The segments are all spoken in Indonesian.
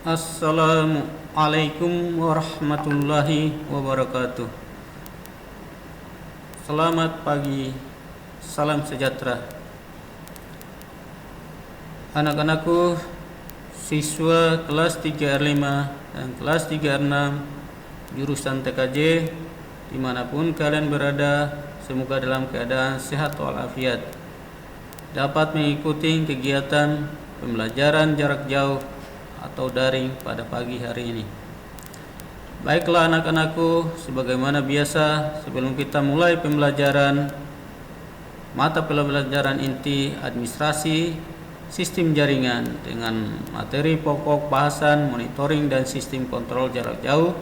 Assalamualaikum warahmatullahi wabarakatuh. Selamat pagi, salam sejahtera. Anak-anakku, siswa kelas 3R5 dan kelas 3R6 jurusan TKJ, dimanapun kalian berada, semoga dalam keadaan sehat walafiat, dapat mengikuti kegiatan pembelajaran jarak jauh atau daring pada pagi hari ini. Baiklah anak-anakku, sebagaimana biasa sebelum kita mulai pembelajaran mata pelajaran inti administrasi sistem jaringan dengan materi pokok bahasan monitoring dan sistem kontrol jarak jauh,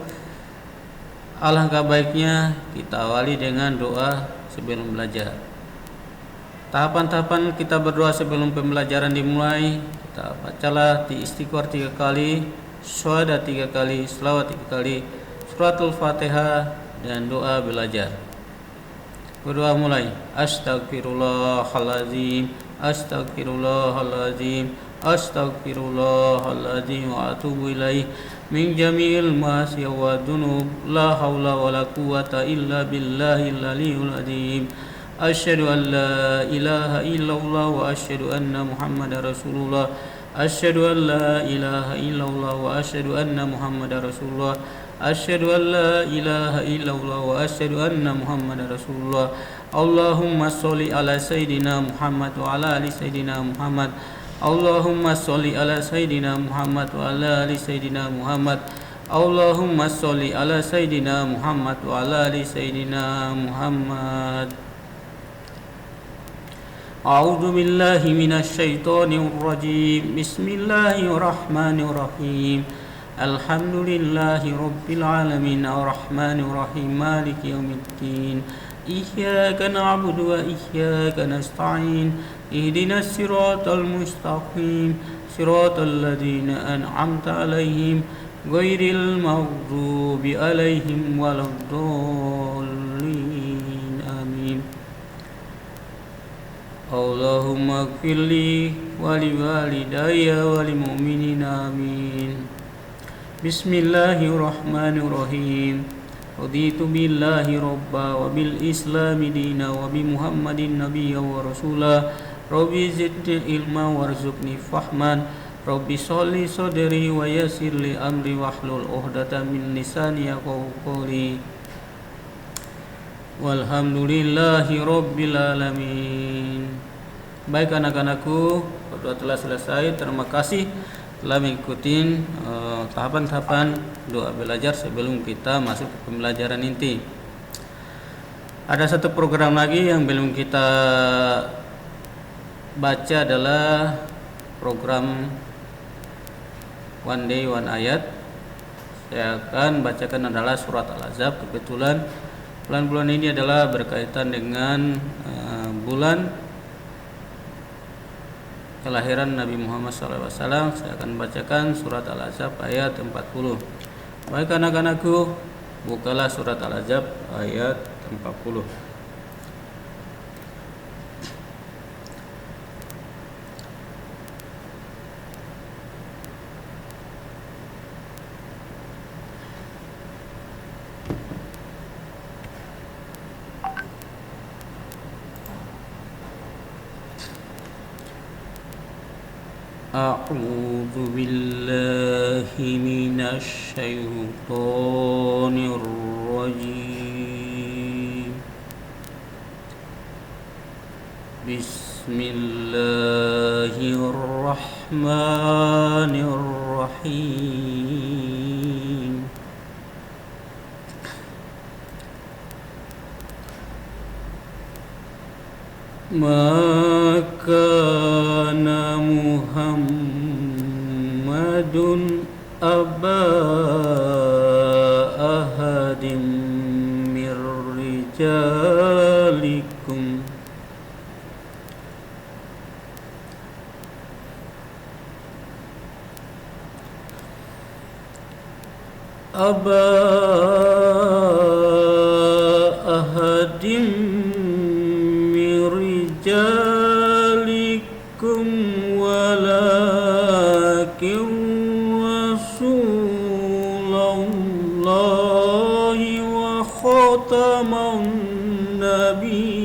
alangkah baiknya kita awali dengan doa sebelum belajar. Tahapan-tahapan kita berdoa sebelum pembelajaran dimulai. Kita bacalah di istighfar 3 kali, syahadat 3 kali, selawat 3 kali, suratul fatihah, dan doa belajar. Berdoa mulai. Astagfirullahaladzim, astagfirullahaladzim, astagfirullahaladzim, wa atubu ilaih min jami'il ma'asi wa dunub, la hawla wa la quwata illa billahil aliyul azim. Asyhadu an la ilaha illallah wa asyhadu anna Muhammadar Rasulullah. Asyhadu an la ilaha illallah wa asyhadu anna Muhammadar Rasulullah. Asyhadu an la ilaha illallah wa asyhadu anna Muhammadar Rasulullah. Allahumma sholli ala sayidina Muhammad wa ala ali sayidina Muhammad. Allahumma sholli ala sayidina Muhammad wa ala ali sayidina Muhammad. Allahumma sholli ala sayidina Muhammad wa ala ali sayidina Muhammad. A'udzu billahi minasy syaithanir rajim. Bismillahirrahmanirrahim. Alhamdulillahi rabbil alamin arrahmanir rahim maliki yaumiddin. Iyyaka na'budu wa iyyaka nasta'in. Ihdinas siratal mustaqim. Siratal ladzina an'amta 'alaihim ghairil maghdubi 'alaihim waladdallin. Amin. Allahumma ighfirli wa liwalidayya wa lil mu'minina amin. Bismillahirrahmanirrahim. Raditu billahi rabba wa bil islami dina wa bi Muhammadin nabiyya wa rasula. Rabbi zidni ilma warzuqni fahman. Rabbi sholli sadri wa yassir li amri wahlul 'uqdatam min lisani yafqahu qawli. Walhamdulillahi rabbil alamin. Baik anak-anakku, berdoa telah selesai. Terima kasih telah mengikuti tahapan-tahapan doa belajar sebelum kita masuk ke pembelajaran inti. Ada satu program lagi yang belum kita baca, adalah program One Day One Ayat. Saya akan bacakan adalah surat Al-Ahzab. Kebetulan bulan-bulan ini adalah berkaitan dengan bulan kelahiran Nabi Muhammad SAW. Saya akan bacakan surat Al-Ahzab ayat 40. Baik anak-anakku, bukalah surat Al-Ahzab ayat 40. A'udzu billahi minasy syaithanir rajim. Bismillahirrahmanirrahim. Makana Muhammadun aba ahadim mir rijalikum aba ahadim mir rijalikum walakin Rasulallahi wa khataman nabi.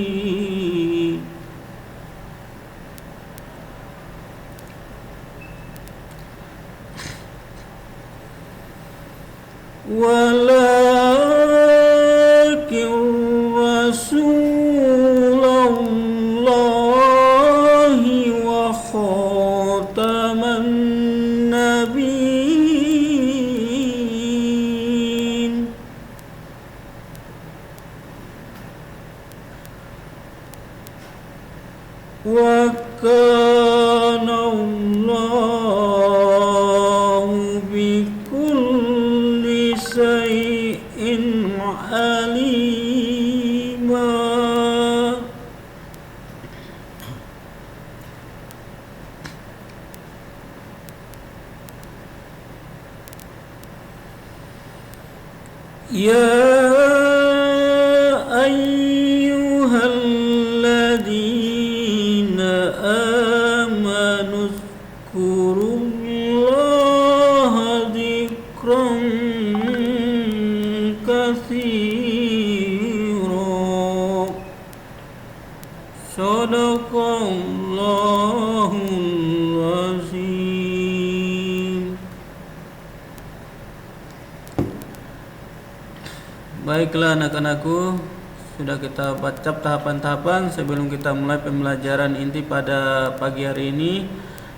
Walakin Rasulallahi wa khataman nabiyyin. Wa kana Allahu bikulli shay'in alima. Ya ayyuhalladzina amanu zkurullaha dzikran katsira. Shadaqallahul azim. Baiklah anak-anakku, sudah kita baca tahapan-tahapan sebelum kita mulai pembelajaran inti pada pagi hari ini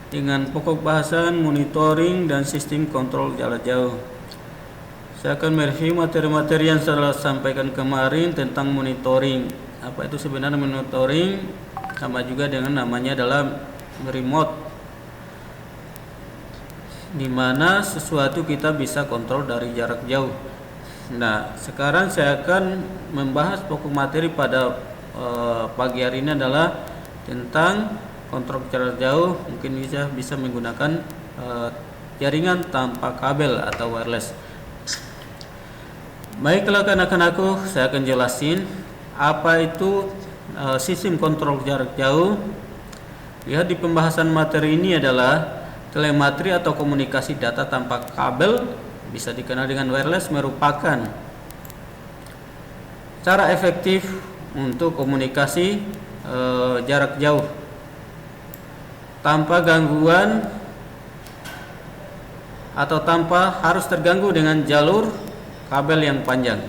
dengan pokok bahasan monitoring dan sistem kontrol jarak jauh. Saya akan mereview materi-materi yang saya sampaikan kemarin tentang monitoring. Apa itu sebenarnya monitoring? Sama juga dengan namanya adalah remote, di mana sesuatu kita bisa kontrol dari jarak jauh. Nah, sekarang saya akan membahas pokok materi pada pagi hari ini adalah tentang kontrol jarak jauh. Mungkin bisa menggunakan jaringan tanpa kabel atau wireless. Baiklah anak-anakku, saya akan jelasin apa itu sistem kontrol jarak jauh. Lihat di pembahasan materi ini adalah telemetri atau komunikasi data tanpa kabel, bisa dikenal dengan wireless, merupakan cara efektif untuk komunikasi jarak jauh tanpa gangguan atau tanpa harus terganggu dengan jalur kabel yang panjang.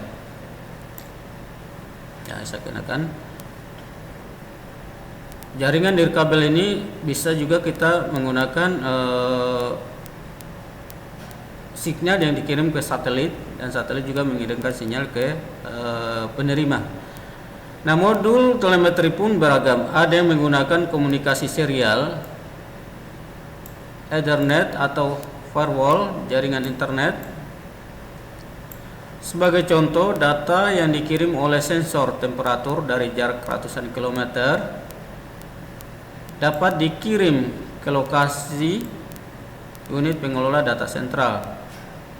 Ya, saya kenakan jaringan dari kabel ini bisa juga kita menggunakan sinyal yang dikirim ke satelit, dan satelit juga mengirimkan sinyal ke penerima. Nah, modul telemetri pun beragam. Ada yang menggunakan komunikasi serial, Ethernet atau firewall, jaringan internet. Sebagai contoh, data yang dikirim oleh sensor temperatur dari jarak ratusan kilometer dapat dikirim ke lokasi unit pengelola data sentral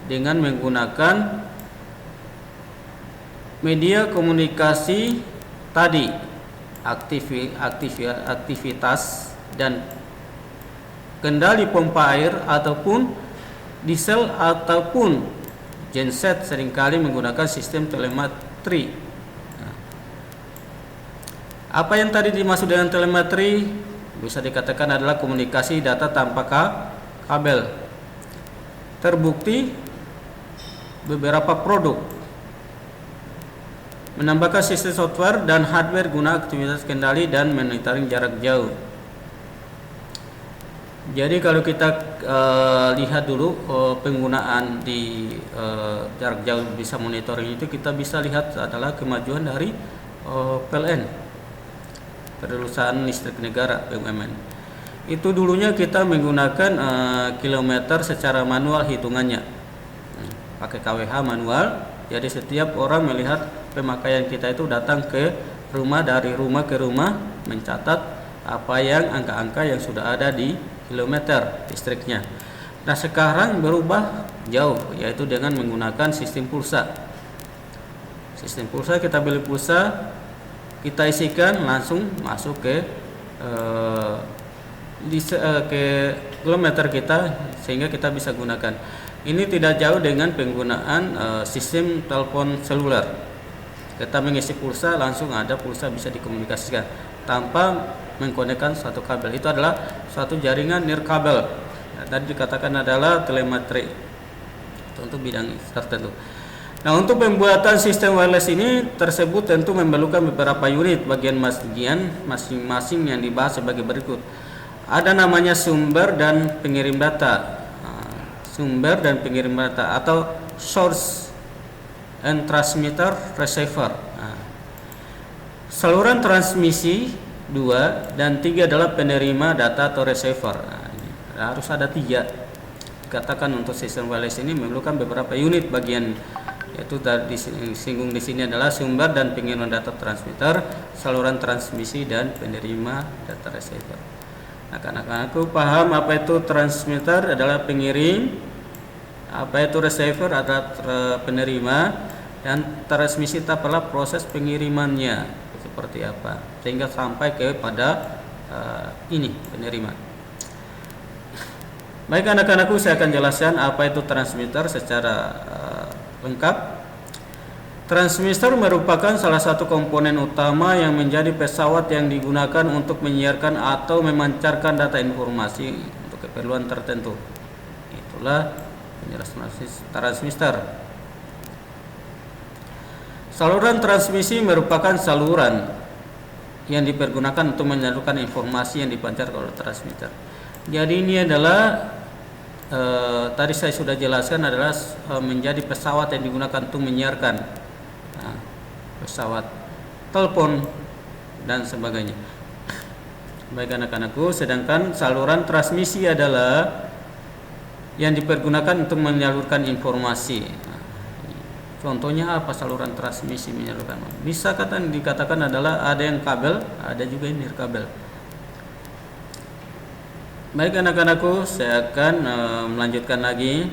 dengan menggunakan media komunikasi tadi, aktivitas dan kendali pompa air ataupun diesel ataupun genset seringkali menggunakan sistem telemetri. Nah, apa yang tadi dimaksud dengan telemetri bisa dikatakan adalah komunikasi data tanpa kabel. Terbukti beberapa produk menambahkan sistem software dan hardware guna aktivitas kendali dan monitoring jarak jauh. Jadi kalau kita lihat dulu penggunaan di jarak jauh bisa monitoring itu, kita bisa lihat adalah kemajuan dari PLN, Perusahaan Listrik Negara BUMN. Itu dulunya kita menggunakan kilometer secara manual hitungannya, pakai KWH manual. Jadi setiap orang melihat pemakaian kita itu datang ke rumah, dari rumah ke rumah, mencatat apa yang angka-angka yang sudah ada di kilometer listriknya. Nah, sekarang berubah jauh, yaitu dengan menggunakan sistem pulsa. Sistem pulsa, kita beli pulsa, kita isikan langsung masuk ke ke kilometer kita sehingga kita bisa gunakan. Ini tidak jauh dengan penggunaan sistem telepon seluler. Kita mengisi pulsa, langsung ada pulsa bisa dikomunikasikan tanpa mengkonekkan satu kabel. Itu adalah suatu jaringan nirkabel. Tadi dikatakan adalah telemetri untuk bidang tertentu. Nah, untuk pembuatan sistem wireless ini tersebut tentu memerlukan beberapa unit bagian masing-masing yang dibahas sebagai berikut. Ada namanya sumber dan pengirim data. Sumber dan pengirim data atau source and transmitter receiver. Saluran transmisi 2 dan 3 adalah penerima data atau receiver. Harus ada 3. Dikatakan untuk sistem wireless ini memerlukan beberapa unit bagian, yaitu tadi disinggung di sini adalah sumber dan pengiriman data transmitter, saluran transmisi dan penerima data receiver. Nah, anak-anakku paham apa itu transmitter adalah pengirim, apa itu receiver adalah penerima, dan transmisi itu adalah proses pengirimannya seperti apa sehingga sampai kepada ini penerima. Baik anak-anakku, saya akan jelaskan apa itu transmitter secara lengkap. Transmitter merupakan salah satu komponen utama yang menjadi pesawat yang digunakan untuk menyiarkan atau memancarkan data informasi untuk keperluan tertentu. Itulah penjelasan transmitter. Saluran transmisi merupakan saluran yang dipergunakan untuk menyalurkan informasi yang dipancarkan oleh transmitter. Jadi ini adalah tadi saya sudah jelaskan adalah menjadi pesawat yang digunakan untuk menyiarkan pesawat telepon dan sebagainya. Baik anak-anakku, sedangkan saluran transmisi adalah yang dipergunakan untuk menyalurkan informasi. Contohnya apa saluran transmisi menyalurkan? Bisa dikatakan adalah ada yang kabel, ada juga yang nirkabel. Baik anak-anakku, saya akan melanjutkan lagi.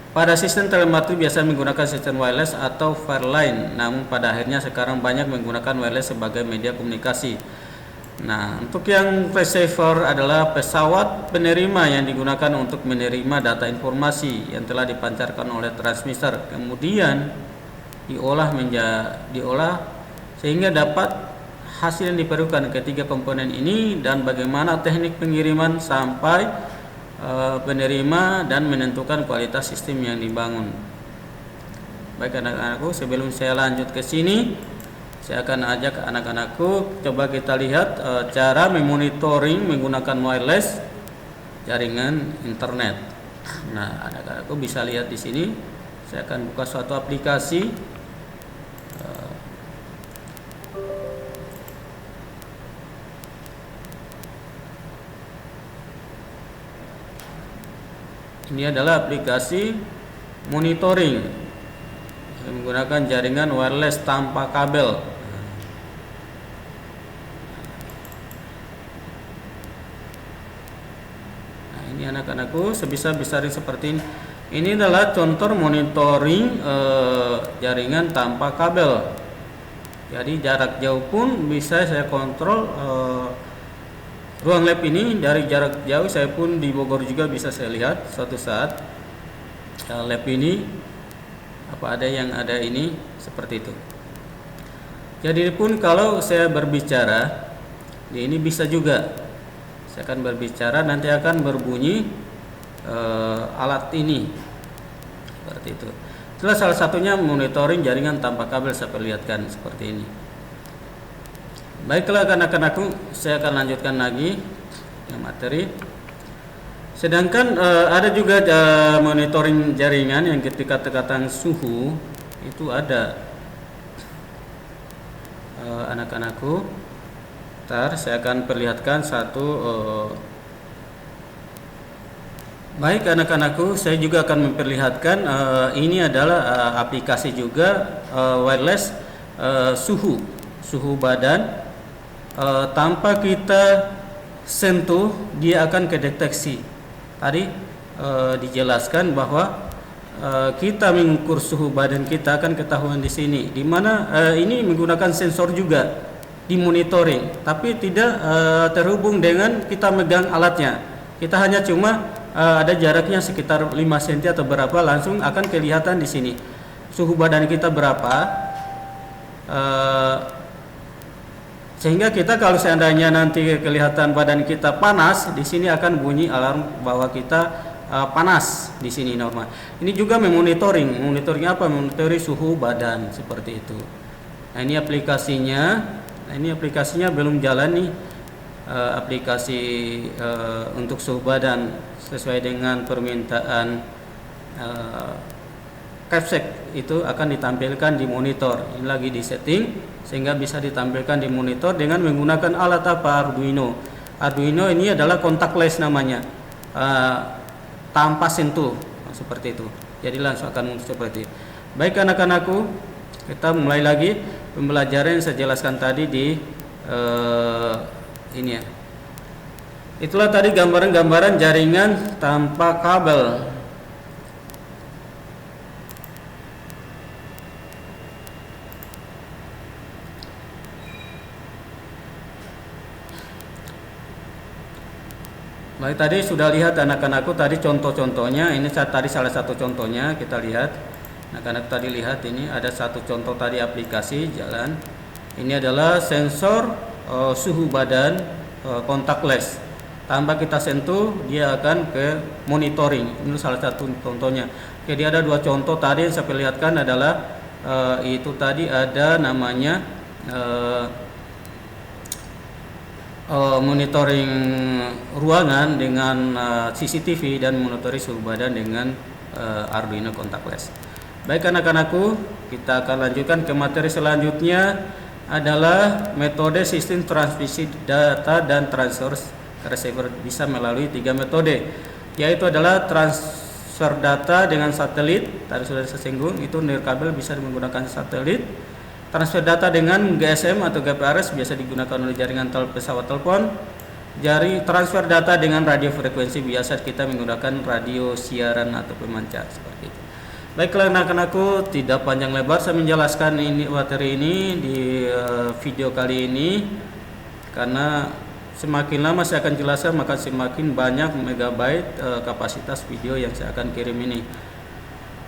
Pada sistem telemetri biasa menggunakan sistem wireless atau wireline, namun pada akhirnya sekarang banyak menggunakan wireless sebagai media komunikasi. Nah, untuk yang receiver adalah pesawat penerima yang digunakan untuk menerima data informasi yang telah dipancarkan oleh transmitter, kemudian diolah sehingga dapat hasil yang diperlukan. Ketiga komponen ini dan bagaimana teknik pengiriman sampai penerima dan menentukan kualitas sistem yang dibangun. Baik anak-anakku, sebelum saya lanjut ke sini, saya akan ajak anak-anakku coba kita lihat cara memonitoring menggunakan wireless jaringan internet. Nah, anak-anakku bisa lihat di sini. Saya akan buka suatu aplikasi. Ini adalah aplikasi monitoring yang menggunakan jaringan wireless tanpa kabel. Nah, ini anak-anakku sebisa-bisarin seperti ini. Ini adalah contoh monitoring jaringan tanpa kabel. Jadi jarak jauh pun bisa saya kontrol. Ruang lab ini dari jarak jauh, saya pun di Bogor juga bisa saya lihat suatu saat lab ini apa ada yang ada ini seperti itu. Jadi pun kalau saya berbicara ini bisa juga saya akan berbicara, nanti akan berbunyi alat ini seperti itu. Itulah salah satunya monitoring jaringan tanpa kabel, saya perlihatkan seperti ini. Baiklah anak-anakku, saya akan lanjutkan lagi yang materi. Sedangkan ada juga monitoring jaringan yang ketika tekanan suhu itu ada. Anak-anakku, ntar saya akan perlihatkan satu. Baik anak-anakku, saya juga akan memperlihatkan ini adalah aplikasi juga wireless suhu badan. Tanpa kita sentuh dia akan kedeteksi. Tadi dijelaskan bahwa kita mengukur suhu badan kita akan ketahuan di sini, di mana ini menggunakan sensor juga. dimonitoring, tapi tidak terhubung dengan kita megang alatnya. Kita hanya cuma ada jaraknya sekitar 5 cm atau berapa, langsung akan kelihatan di sini suhu badan kita berapa. Sehingga kita kalau seandainya nanti kelihatan badan kita panas, di sini akan bunyi alarm bahwa kita panas di sini normal. Ini juga memonitoring apa? Monitoring suhu badan seperti itu. Nah, ini aplikasinya. Nah, ini aplikasinya belum jalan nih. Aplikasi untuk suhu badan sesuai dengan permintaan Capsec itu akan ditampilkan di monitor. Ini lagi di setting sehingga bisa ditampilkan di monitor dengan menggunakan alat apa? Arduino. Arduino ini adalah contactless namanya, tanpa sentuh seperti itu. Jadi langsung akan seperti itu. Baik anak-anakku, kita mulai lagi pembelajaran yang saya jelaskan tadi di ini ya. Itulah tadi gambaran-gambaran jaringan tanpa kabel. Baik, tadi sudah lihat anak-anakku tadi contoh-contohnya. Ini tadi salah satu contohnya kita lihat. Anak-anak tadi lihat ini ada satu contoh tadi aplikasi jalan. Ini adalah sensor suhu badan contactless. Tanpa kita sentuh dia akan ke monitoring. Ini salah satu contohnya. Jadi ada dua contoh tadi yang saya perlihatkan adalah itu tadi ada namanya monitoring ruangan dengan CCTV dan monitoring suhu badan dengan Arduino contactless. Baik anak-anakku, kita akan lanjutkan ke materi selanjutnya adalah metode sistem transmisi data dan transfer receiver bisa melalui 3 metode, yaitu adalah transfer data dengan satelit, tadi sudah saya singgung, itu nirkabel bisa menggunakan satelit. Transfer data dengan GSM atau GPRS biasa digunakan oleh jaringan pesawat telepon. Transfer data dengan radio frekuensi biasa kita menggunakan radio siaran atau pemancar seperti itu. Baiklah anak-anakku, tidak panjang lebar saya menjelaskan ini materi ini di video kali ini, karena semakin lama saya akan jelaskan maka semakin banyak megabyte kapasitas video yang saya akan kirim ini.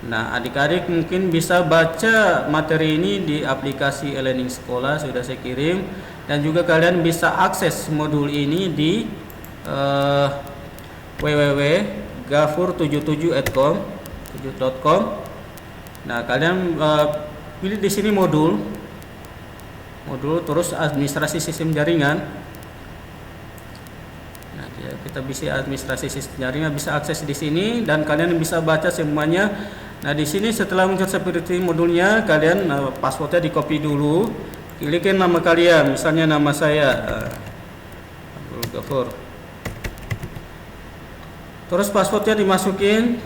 Nah, adik-adik mungkin bisa baca materi ini di aplikasi e-learning sekolah sudah saya kirim, dan juga kalian bisa akses modul ini di www.gafur77.com. Nah, kalian pilih di sini modul terus administrasi sistem jaringan. Nah, kita bisa administrasi sistem jaringan, bisa akses di sini dan kalian bisa baca semuanya. Nah, di sini setelah muncul seperti modulnya, kalian passwordnya di copy dulu, klikkan nama kalian, misalnya nama saya Abdul Ghafur. Terus passwordnya dimasukin,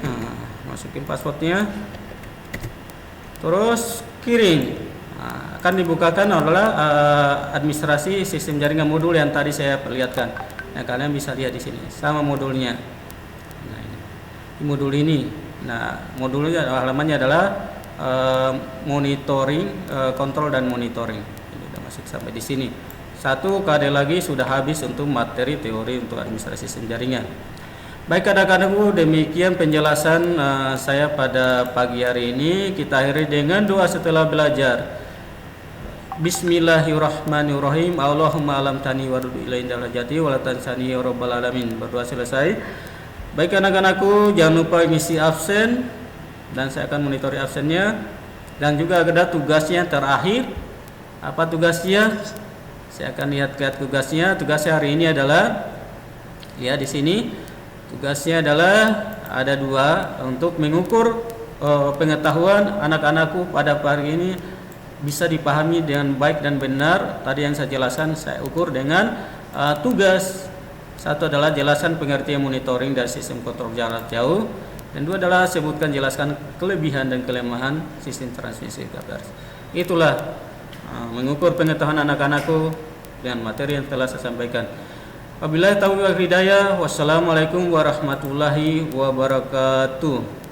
masukin passwordnya, terus kirim. Nah, akan dibukakan adalah administrasi sistem jaringan modul yang tadi saya perlihatkan. Nah, kalian bisa lihat di sini sama modulnya. Nah, ini modul ini. Nah, modulnya halamannya adalah monitoring, kontrol dan monitoring. Ini sudah masuk sampai di sini. Satu kali lagi sudah habis untuk materi teori untuk administrasi sistem jaringan. Baik anak-anakku, demikian penjelasan saya pada pagi hari ini. Kita akhiri dengan doa setelah belajar. Bismillahirrahmanirrahim. Allahumma alam tani wa rudu ilaih dalajati wa la tansani ya rabbal alamin. Berdoa selesai. Baik anak-anakku, jangan lupa ngisi absen dan saya akan monitori absennya, dan juga ada tugasnya terakhir. Apa tugasnya? Saya akan lihat ke tugasnya. Tugasnya hari ini adalah ya di sini. Tugasnya adalah ada dua, untuk mengukur pengetahuan anak-anakku pada pagi ini bisa dipahami dengan baik dan benar. Tadi yang saya jelaskan saya ukur dengan tugas. Satu adalah jelaskan pengertian monitoring dari sistem kontrol jarak jauh, dan dua adalah sebutkan jelaskan kelebihan dan kelemahan sistem transmisi kabar. Itulah mengukur pengetahuan anak-anakku dengan materi yang telah saya sampaikan. Wabillahi taufiq wal hidayah. Wassalamualaikum warahmatullahi wabarakatuh.